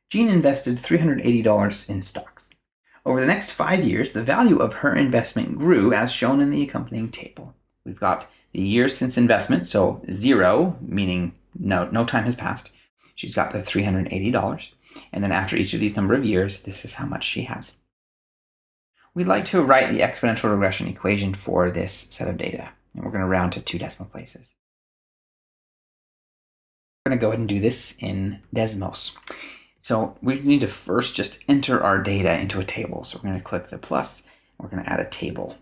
Jean invested $380 in stocks. Over the next 5 years, the value of her investment grew as shown in the accompanying table. We've got the years since investment, so 0, meaning no time has passed. She's got the $380. And then after each of these number of years, this is how much she has. We'd like to write the exponential regression equation for this set of data. And we're going to round to 2 decimal places. We're going to go ahead and do this in Desmos. So we need to first just enter our data into a table. So we're going to click the plus. We're going to add a table.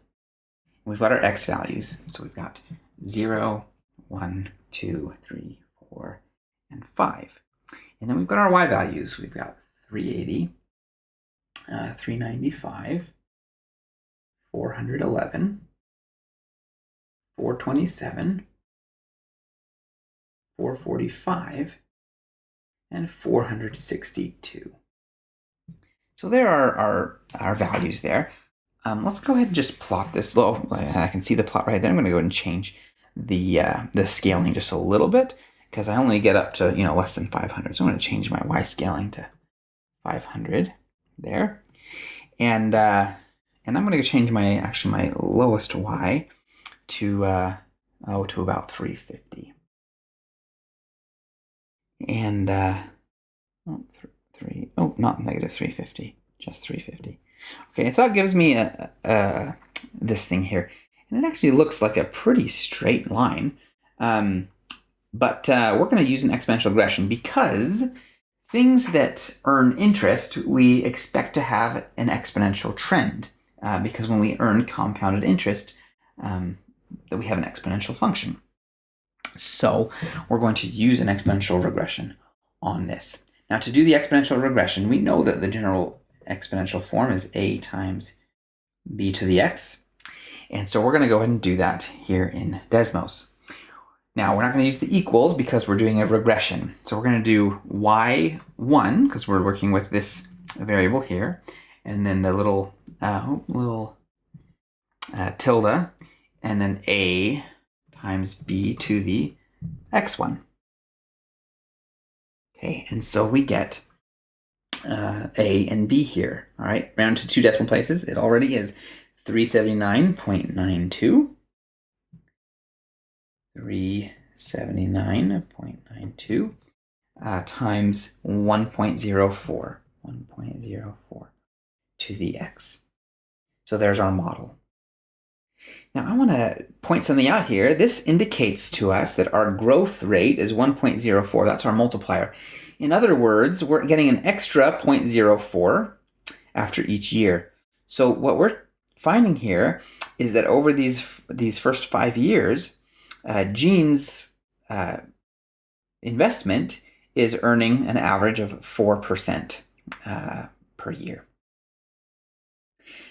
We've got our x values. So we've got 0, 1, 2, 3, 4, and 5. And then we've got our y values. We've got 380, 395, 411, 427, 445, and 462. So there are our values there. Let's go ahead and just plot this low. I can see the plot right there. I'm going to go ahead and change the scaling just a little bit because I only get up to less than 500. So I'm going to change my y scaling to 500 there, and I'm going to change my lowest y to about 350. And not negative 350, just 350. Okay, so that gives me this thing here, and it actually looks like a pretty straight line. But we're going to use an exponential regression because things that earn interest, we expect to have an exponential trend. Because when we earn compounded interest, that we have an exponential function. So we're going to use an exponential regression on this. Now to do the exponential regression, we know that the general exponential form is a times b to the x. And so we're going to go ahead and do that here in Desmos. Now we're not going to use the equals because we're doing a regression. So we're going to do y1 because we're working with this variable here. And then the little tilde, and then a times b to the x1. Okay, and so we get a and b here. All right, round to 2 decimal places. It already is 379.92. 379.92 times 1.04. 1.04 to the x. So there's our model. Now I want to point something out here. This indicates to us that our growth rate is 1.04. That's our multiplier. In other words, we're getting an extra 0.04 after each year. So what we're finding here is that over these first 5 years, Jean's investment is earning an average of 4% per year.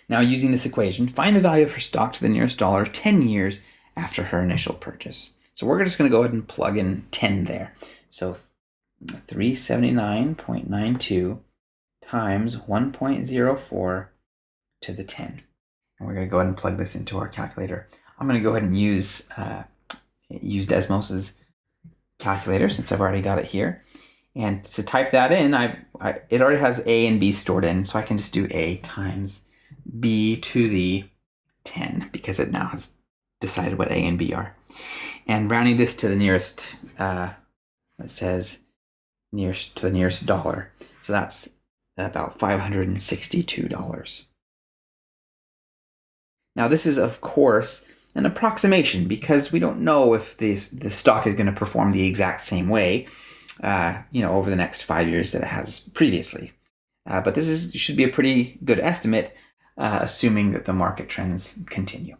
Now, using this equation, find the value of her stock to the nearest dollar 10 years after her initial purchase. So we're just going to go ahead and plug in 10 there. So 379.92 times 1.04 to the 10. And we're going to go ahead and plug this into our calculator. I'm going to go ahead and use Desmos's calculator since I've already got it here. And to type that in, it already has a and b stored in, so I can just do a times b to the 10 because it now has decided what a and b are. And rounding this to the nearest, it says to the nearest dollar. So that's about $562. Now this is, of course, an approximation because we don't know if the stock is going to perform the exact same way, over the next 5 years that it has previously. But this should be a pretty good estimate, assuming that the market trends continue.